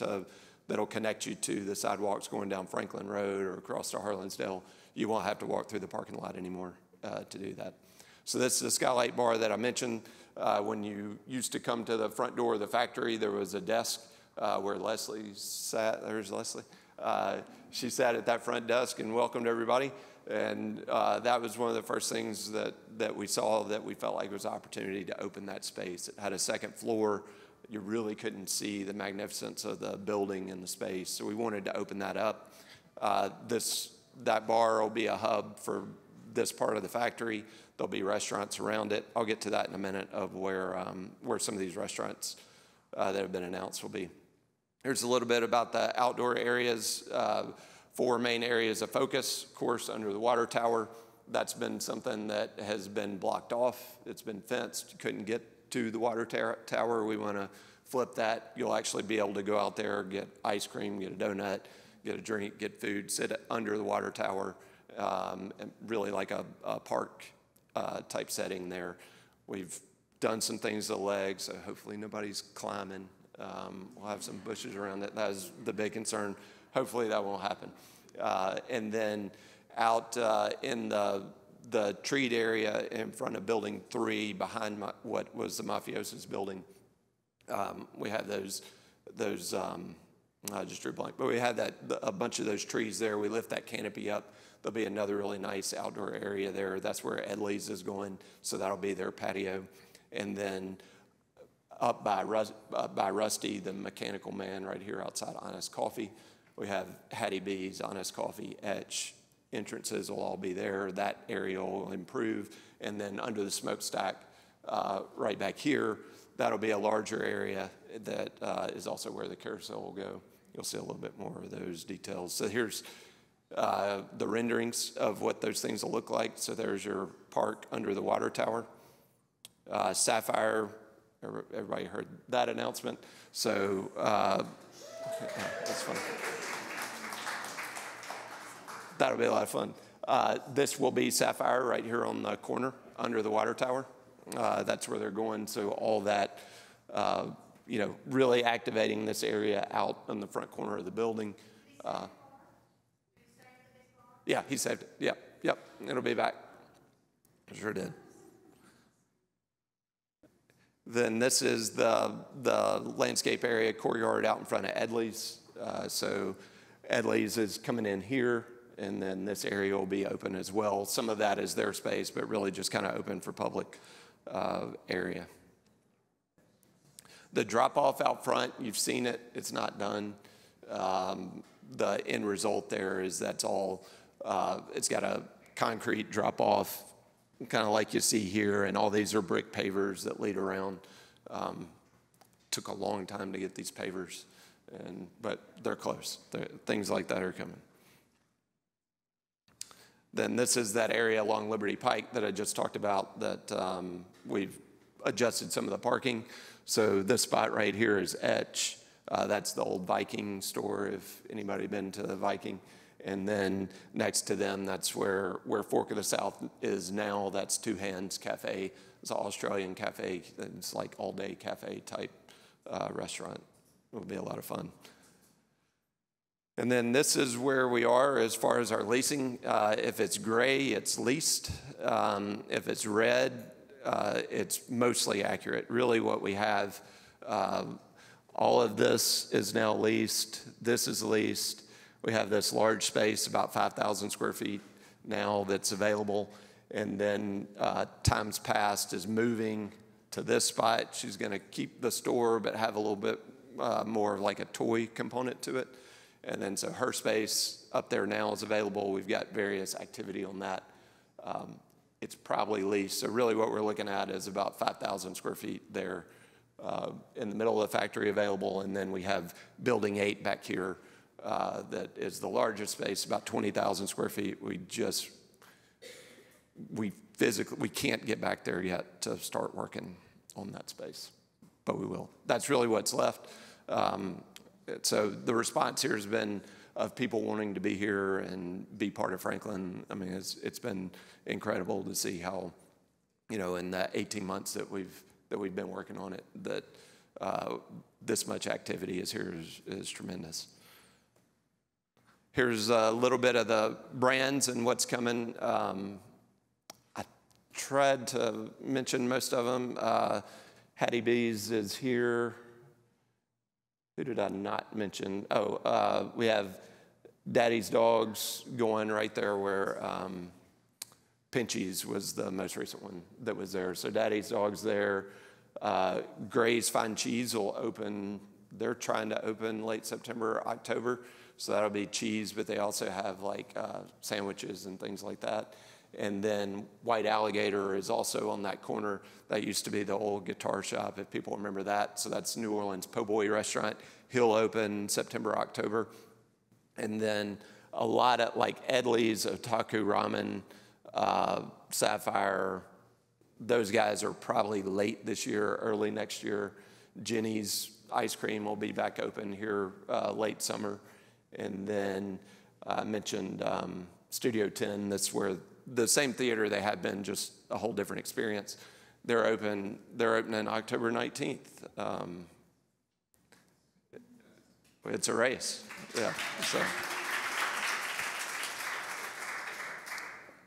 that'll connect you to the sidewalks going down Franklin Road or across to Harlansdale. You won't have to walk through the parking lot anymore to do that. So this is the Skylight Bar that I mentioned. When you used to come to the front door of the factory, there was a desk where Leslie sat. There's Leslie. She sat at that front desk and welcomed everybody. And that was one of the first things that we saw that we felt like was an opportunity to open that space. It had a second floor. You really couldn't see the magnificence of the building and the space. So we wanted to open that up. That bar will be a hub for this part of the factory. There'll be restaurants around it. I'll get to that in a minute of where some of these restaurants that have been announced will be. Here's a little bit about the outdoor areas. 4 main areas of focus, of course, under the water tower. That's been something that has been blocked off. It's been fenced. You couldn't get to the water tower. We want to flip that. You'll actually be able to go out there, get ice cream, get a donut, get a drink, get food, sit under the water tower, and really like a park type setting there. We've done some things to the legs, so hopefully nobody's climbing. We'll have some bushes around it. That was the big concern. Hopefully that won't happen. And then out in the treed area in front of Building 3, behind what was the Mafioso's building, we have those I just drew blank, but we had a bunch of those trees there. We lift that canopy up. There'll be another really nice outdoor area there. That's where Edley's is going, so that'll be their patio. And then up by Rusty, the mechanical man, right here outside Honest Coffee, we have Hattie B's, Honest Coffee, Etch. Entrances will all be there. That area will improve. And then under the smokestack, right back here, that'll be a larger area that is also where the carousel will go. You'll see a little bit more of those details. So here's the renderings of what those things will look like. So there's your park under the water tower. Sapphire, everybody heard that announcement. So that's fun. That'll be a lot of fun. This will be Sapphire right here on the corner under the water tower. That's where they're going. So all that, you know, really activating this area out on the front corner of the building. Yeah, he saved it. Yep. It'll be back. I sure did. Then this is the landscape area courtyard out in front of Edley's. So Edley's is coming in here, and then this area will be open as well. Some of that is their space, but really just kind of open for public area. The drop-off out front, you've seen it. It's not done. The end result there is that's all, it's got a concrete drop-off, kind of like you see here, and all these are brick pavers that lead around. Took a long time to get these pavers, but they're close. Things like that are coming. Then this is that area along Liberty Pike that I just talked about that we've adjusted some of the parking. So this spot right here is Etch. That's the old Viking store, if anybody been to the Viking. And then next to them, that's where Fork of the South is now. That's Two Hands Cafe. It's an Australian cafe. It's like all-day cafe type restaurant. It'll be a lot of fun. And then this is where we are as far as our leasing. If it's gray, it's leased. If it's red, it's mostly accurate. Really what we have, all of this is now leased. This is leased. We have this large space, about 5,000 square feet now that's available. And then Times Past is moving to this spot. She's gonna keep the store, but have a little bit more like a toy component to it. And then so her space up there now is available. We've got various activity on that. It's probably leased. So really what we're looking at is about 5,000 square feet there in the middle of the factory available. And then we have Building 8 back here that is the largest space, about 20,000 square feet. We can't get back there yet to start working on that space, but we will. That's really what's left. So the response here has been of people wanting to be here and be part of Franklin. I mean, it's been incredible to see how, you know, in the 18 months that we've been working on it, that this much activity is here is tremendous. Here's a little bit of the brands and what's coming. I tried to mention most of them. Hattie B's is here. Who did I not mention? Oh, we have Daddy's Dogs going right there where Pinchy's was the most recent one that was there. So Daddy's Dogs there. Gray's Fine Cheese will open. They're trying to open late September, October. So that'll be cheese, but they also have like sandwiches and things like that. And then White Alligator is also on that corner. That used to be the old guitar shop, if people remember that. So that's New Orleans Po' Boy restaurant. He'll open September, October. And then a lot of like Edley's, Otaku Ramen, Sapphire, those guys are probably late this year, early next year. Jenny's Ice Cream will be back open here late summer. And then I mentioned Studio 10. That's where the same theater they have been, just a whole different experience. They're opening October 19th. It's a race, yeah. So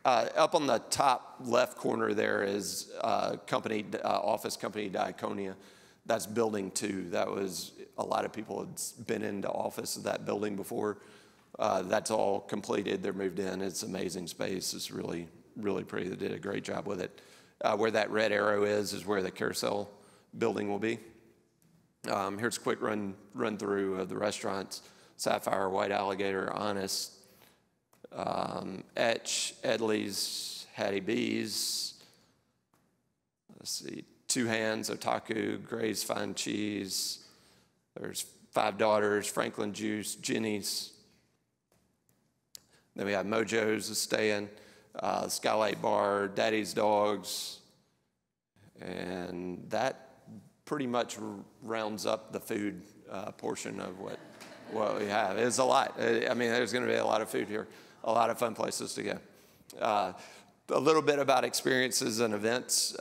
up on the top left corner there is office company Diaconia. That's building 2. That was, a lot of people had been into office of that building before. That's all completed. They're moved in. It's amazing space. It's really, really pretty. They did a great job with it. Where that red arrow is where the carousel building will be. Here's a quick run through of the restaurants. Sapphire, White Alligator, Honest, Etch, Edley's, Hattie B's. Let's see, Two Hands, Otaku, Gray's Fine Cheese. There's Five Daughters, Franklin Juice, Jenny's. Then we have Mojo's is staying, Skylight Bar, Daddy's Dogs, and that pretty much rounds up the food portion of what we have. It's a lot. I mean, there's going to be a lot of food here, a lot of fun places to go. A little bit about experiences and events.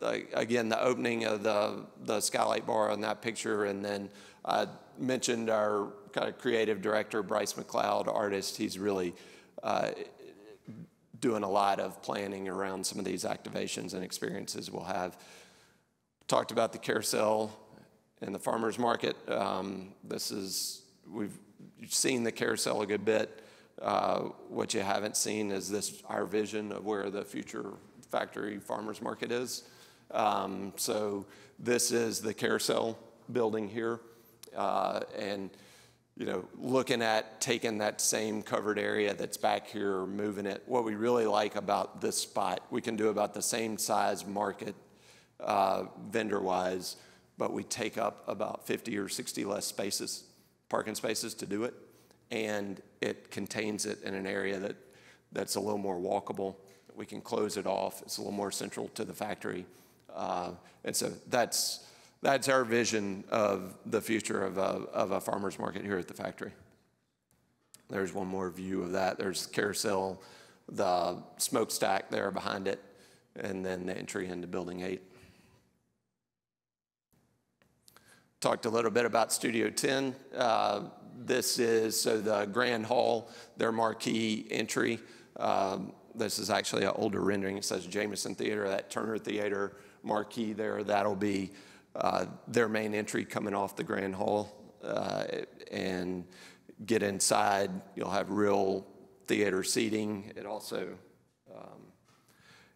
Again, the opening of the Skylight Bar on that picture, and then I mentioned our kind of creative director, Bryce McLeod, artist. He's really doing a lot of planning around some of these activations and experiences we'll have. Talked about the carousel and the farmers market. You've seen the carousel a good bit. What you haven't seen is our vision of where the future factory farmers market is. So this is the carousel building here, and looking at taking that same covered area that's back here, moving it. What we really like about this spot, we can do about the same size market vendor-wise, but we take up about 50 or 60 less spaces, parking spaces to do it, and it contains it in an area that's a little more walkable. We can close it off. It's a little more central to the factory, and so that's our vision of the future of a farmer's market here at the factory. There's one more view of that. There's the carousel, the smokestack there behind it, and then the entry into Building 8. Talked a little bit about Studio 10. This is the Grand Hall, their marquee entry. This is actually an older rendering. It says Jameson Theater, that Turner Theater marquee there. That'll be their main entry coming off the Grand Hall. And get inside, you'll have real theater seating. It also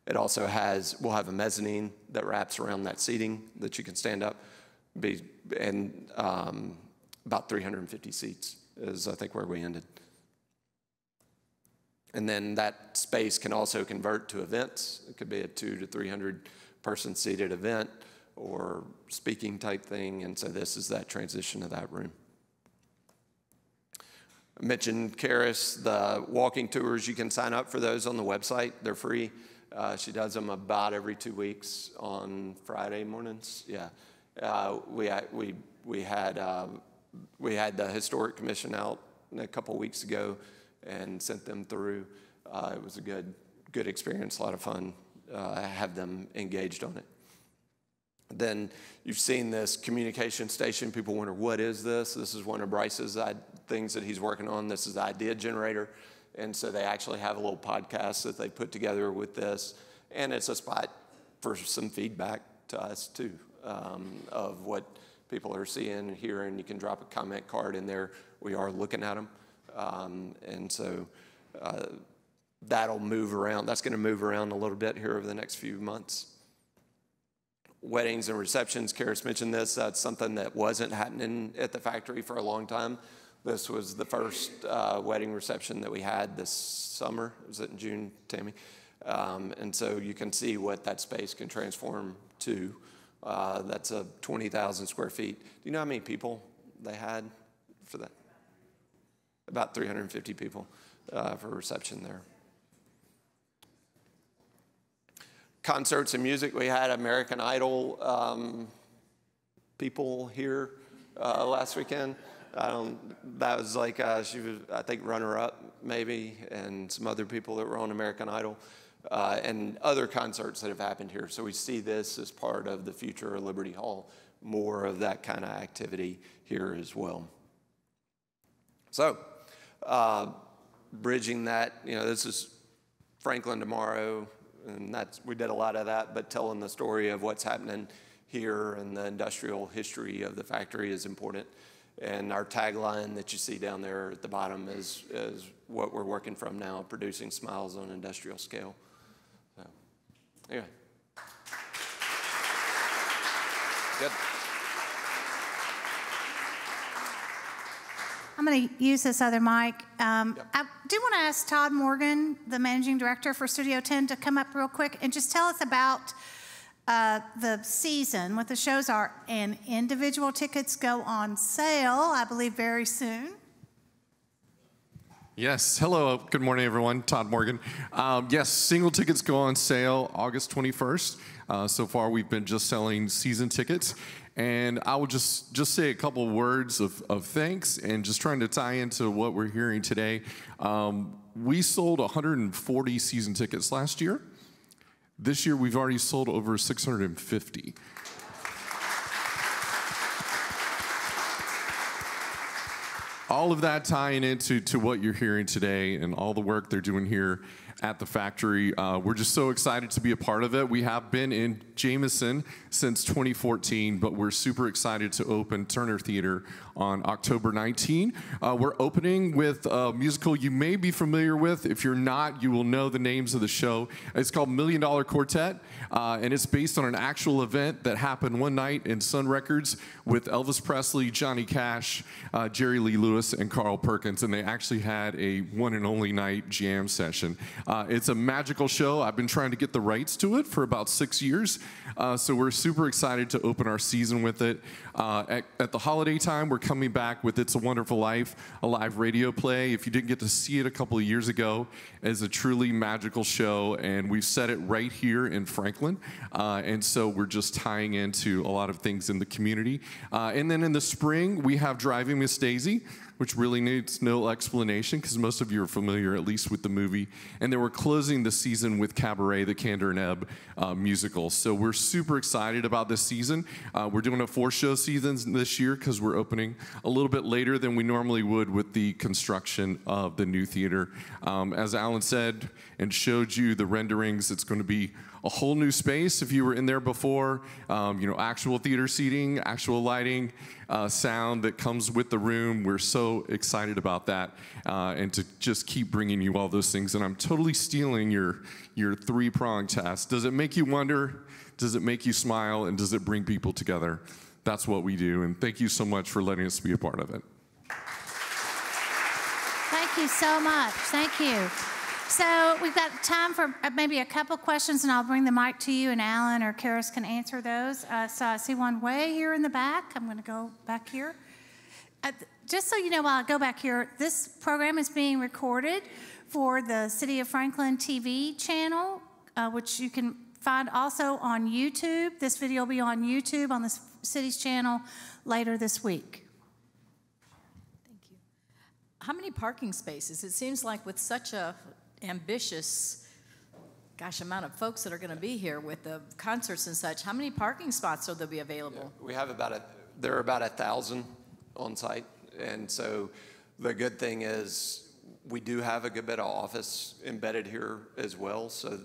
we'll have a mezzanine that wraps around that seating that you can stand up. And about 350 seats is, I think, where we ended. And then that space can also convert to events. It could be a 200 to 300 person seated event or speaking type thing. And so this is that transition of that room. I mentioned Karis, the walking tours. You can sign up for those on the website. They're free. She does them about every 2 weeks on Friday mornings. Yeah. We had the Historic Commission out a couple weeks ago and sent them through. It was a good experience, a lot of fun. Have them engaged on it. Then you've seen this communication station. People wonder, what is this? This is one of Bryce's things that he's working on. This is the Idea Generator. And so they actually have a little podcast that they put together with this. And it's a spot for some feedback to us too, of what people are seeing and hearing. You can drop a comment card in there. We are looking at them. And so that'll move around. That's going to move around a little bit here over the next few months. Weddings and receptions, Karis mentioned this. That's something that wasn't happening at the factory for a long time. This was the first wedding reception that we had this summer. Was it in June, Tammy? And so you can see what that space can transform to. That's a 20,000 square feet. Do you know how many people they had for that? About 350 people for reception there. Concerts and music, we had American Idol people here last weekend. That was like, she was, I think, runner-up maybe, and some other people that were on American Idol, and other concerts that have happened here. So we see this as part of the future of Liberty Hall, more of that kind of activity here as well. So, bridging that, this is Franklin tomorrow, and we did a lot of that, but telling the story of what's happening here and the industrial history of the factory is important. And our tagline that you see down there at the bottom is what we're working from now, producing smiles on an industrial scale. So, anyway. Good. I'm going to use this other mic. I do want to ask Todd Morgan, the managing director for Studio 10, to come up real quick and just tell us about the season, what the shows are, and individual tickets go on sale, I believe, very soon. Yes, hello, good morning everyone, Todd Morgan. Yes, single tickets go on sale August 21st. So far we've been just selling season tickets. And I will just say a couple words of thanks and just trying to tie into what we're hearing today. We sold 140 season tickets last year. This year we've already sold over 650. All of that tying into what you're hearing today and all the work they're doing here at the factory. We're just so excited to be a part of it. We have been in Jameson since 2014, but we're super excited to open Turner Theater on October 19. We're opening with a musical you may be familiar with. If you're not, you will know the names of the show. It's called $1 Million Quartet, and it's based on an actual event that happened one night in Sun Records with Elvis Presley, Johnny Cash, Jerry Lee Lewis, and Carl Perkins, and they actually had a one and only night jam session. It's a magical show. I've been trying to get the rights to it for about 6 years, so we're super excited to open our season with it. At the holiday time, we're coming back with It's a Wonderful Life, a live radio play. If you didn't get to see it a couple of years ago, it's a truly magical show, and we've set it right here in Franklin, and so we're just tying into a lot of things in the community. And then in the spring, we have Driving Miss Daisy, which really needs no explanation because most of you are familiar at least with the movie. And then we're closing the season with Cabaret, the Kander and Ebb musical. So we're super excited about this season. We're doing a 4-show season this year because we're opening a little bit later than we normally would with the construction of the new theater. As Alan said and showed you the renderings, it's going to be a whole new space. If you were in there before, actual theater seating, actual lighting, sound that comes with the room. We're so excited about that, and to just keep bringing you all those things. And I'm totally stealing your 3-prong test. Does it make you wonder? Does it make you smile? And does it bring people together? That's what we do. And thank you so much for letting us be a part of it. Thank you so much. Thank you. So we've got time for maybe a couple questions, and I'll bring the mic to you, and Alan or Karis can answer those. So I see one way here in the back. I'm going to go back here. Just so you know, while I go back here, this program is being recorded for the City of Franklin TV channel, which you can find also on YouTube. This video will be on YouTube on the city's channel later this week. How many parking spaces? It seems like with such a ambitious, amount of folks that are going to be here with the concerts and such, how many parking spots will there be available? Yeah, we have there are about 1,000 on site. And so the good thing is we do have a good bit of office embedded here as well. So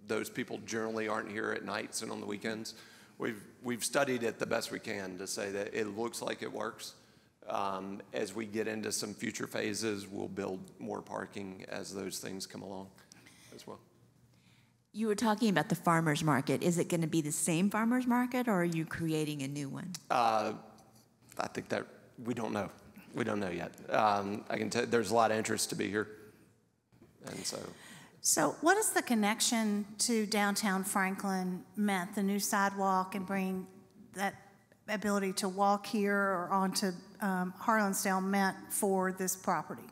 those people generally aren't here at nights and on the weekends. We've studied it the best we can to say that it looks like it works. As we get into some future phases, we'll build more parking as those things come along as well. You were talking about the farmers market. Is it going to be the same farmers market, or are you creating a new one? I think that we don't know. We don't know yet. I can tell there's a lot of interest to be here, and so. So what is the connection to downtown Franklin meant, the new sidewalk and bringing that ability to walk here or onto Harlansdale meant for this property?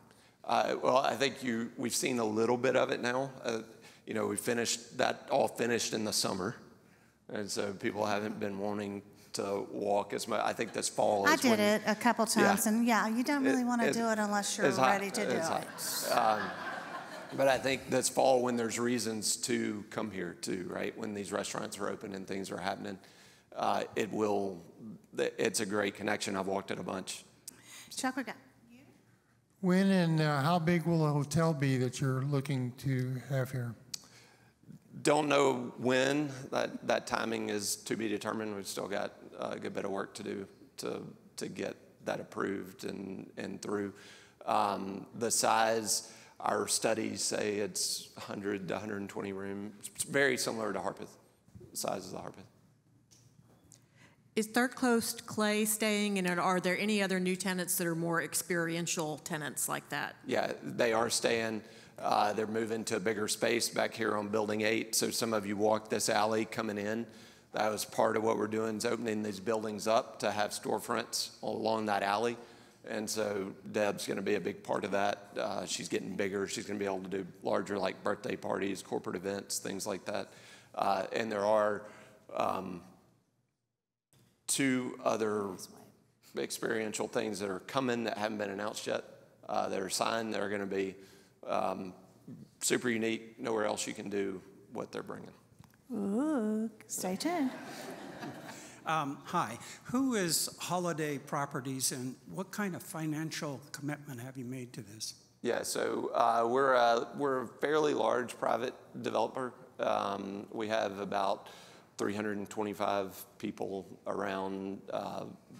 Well, I think we've seen a little bit of it now. We finished that all finished in the summer, and so people haven't been wanting to walk as much. I think this fall is I did it a couple times, and you don't really want to do it unless you're ready to do it. But I think this fall, when there's reasons to come here too, right? When these restaurants are open and things are happening, it's a great connection. I've walked it a bunch. Chuck, we got you. When and how big will the hotel be that you're looking to have here? Don't know when. That timing is to be determined. We've still got a good bit of work to do to get that approved and through. The size, our studies say it's 100 to 120 rooms. It's very similar to Harpeth, the size of the Harpeth. Is Third Coast Clay staying, and are there any other new tenants that are more experiential tenants like that? Yeah, they are staying. They're moving to a bigger space back here on Building 8. So some of you walked this alley coming in. That was part of what we're doing, is opening these buildings up to have storefronts along that alley. And so Deb's going to be a big part of that. She's getting bigger. She's going to be able to do larger, like birthday parties, corporate events, things like that. And there are 2 other experiential things that are coming that haven't been announced yet, that are signed, that are going to be super unique. Nowhere else you can do what they're bringing. Ooh, stay tuned. Hi, who is Holiday Properties and what kind of financial commitment have you made to this? Yeah, so we're a fairly large private developer. We have about 325 people around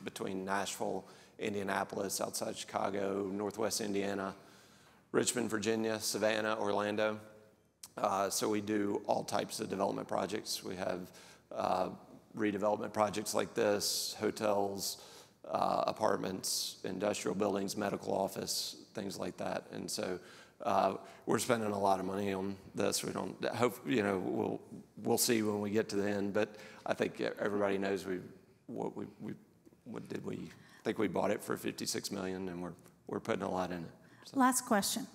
between Nashville, Indianapolis, outside Chicago, Northwest Indiana, Richmond, Virginia, Savannah, Orlando. So we do all types of development projects. We have redevelopment projects like this, hotels, apartments, industrial buildings, medical office, things like that. And so we're spending a lot of money on this. We don't hope, you know, we'll see when we get to the end. But I think everybody knows I think we bought it for $56 million, and we're putting a lot in it. So. Last question.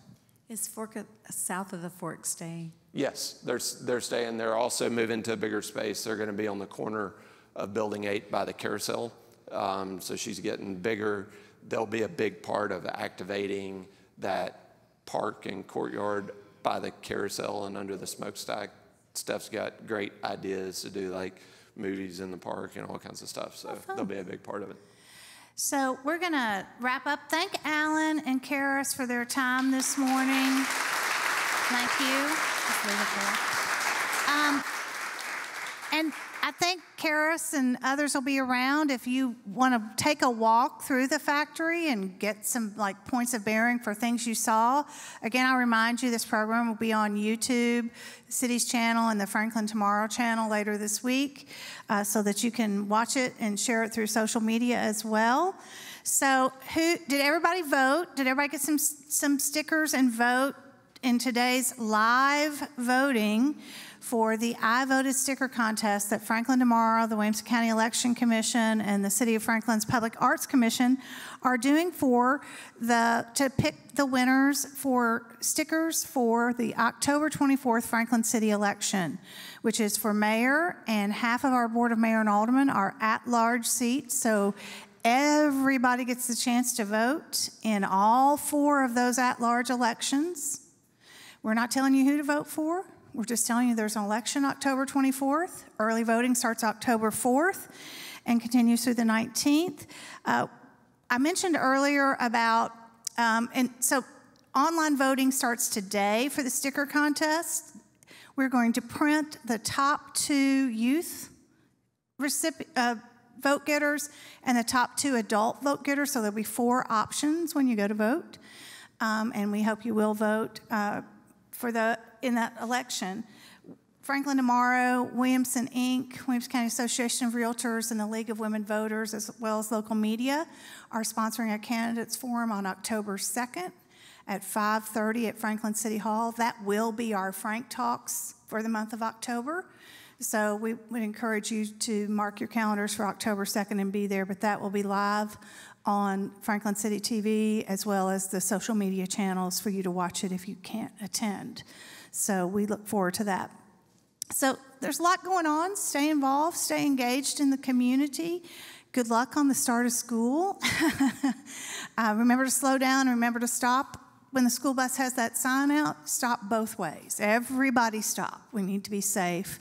Is Fork south of the Fork staying? Yes, they're staying. They're also moving to a bigger space. They're going to be on the corner of Building 8 by the carousel. So she's getting bigger. They'll be a big part of activating that park and courtyard by the carousel and under the smokestack. Steph's got great ideas to do like movies in the park and all kinds of stuff. So they'll be a big part of it. So we're going to wrap up. Thank Alan and Karis for their time this morning. Thank you. Just leave it there. And I think Karis and others will be around if you want to take a walk through the factory and get some like points of bearing for things you saw. Again, I'll remind you this program will be on YouTube, the City's channel, and the Franklin Tomorrow channel later this week, so that you can watch it and share it through social media as well. So did everybody vote? Did everybody get some stickers and vote in today's live voting for the I Voted sticker contest that Franklin Tomorrow, the Williamson County Election Commission, and the City of Franklin's Public Arts Commission are doing to pick the winners for stickers for the October 24th Franklin City election, which is for mayor, and half of our Board of Mayor and Aldermen are at-large seats. So everybody gets the chance to vote in all 4 of those at-large elections. We're not telling you who to vote for. We're just telling you there's an election October 24th. Early voting starts October 4th and continues through the 19th. I mentioned earlier about, and so online voting starts today for the sticker contest. We're going to print the top 2 youth vote getters and the top 2 adult vote getters, so there'll be 4 options when you go to vote. And we hope you will vote in that election. Franklin Tomorrow, Williamson Inc., Williamson County Association of Realtors, and the League of Women Voters, as well as local media, are sponsoring a candidates forum on October 2nd at 5:30 at Franklin City Hall. That will be our Frank Talks for the month of October. So we would encourage you to mark your calendars for October 2nd and be there, but that will be live on Franklin City TV, as well as the social media channels for you to watch it if you can't attend. So we look forward to that. So there's a lot going on. Stay involved, stay engaged in the community. Good luck on the start of school. Remember to slow down, remember to stop. When the school bus has that sign out, stop both ways. Everybody stop. We need to be safe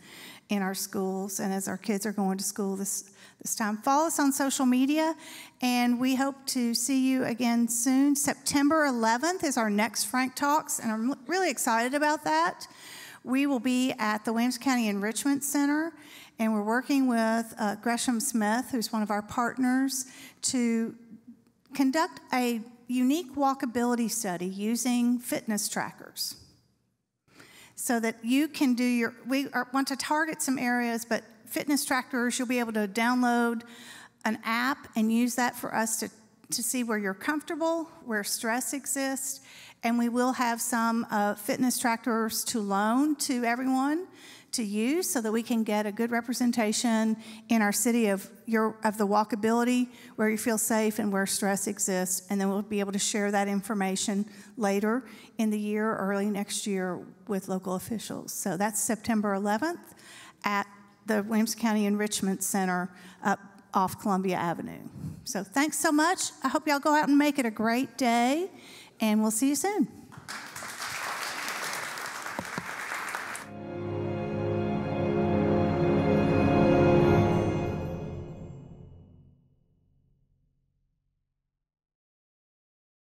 in our schools and as our kids are going to school this time. Follow us on social media, and we hope to see you again soon. September 11th is our next Frank Talks, and I'm really excited about that. We will be at the Williamson County Enrichment Center, and we're working with Gresham Smith, who's one of our partners, to conduct a unique walkability study using fitness trackers so that you can do we want to target some areas, but fitness trackers, you'll be able to download an app and use that for us to see where you're comfortable, where stress exists, and we will have some fitness trackers to loan to everyone to you so that we can get a good representation in our city of the walkability, where you feel safe and where stress exists. And then we'll be able to share that information later in the year, early next year, with local officials. So that's September 11th at the Williamson County Enrichment Center up off Columbia Avenue. So thanks so much. I hope y'all go out and make it a great day, and we'll see you soon.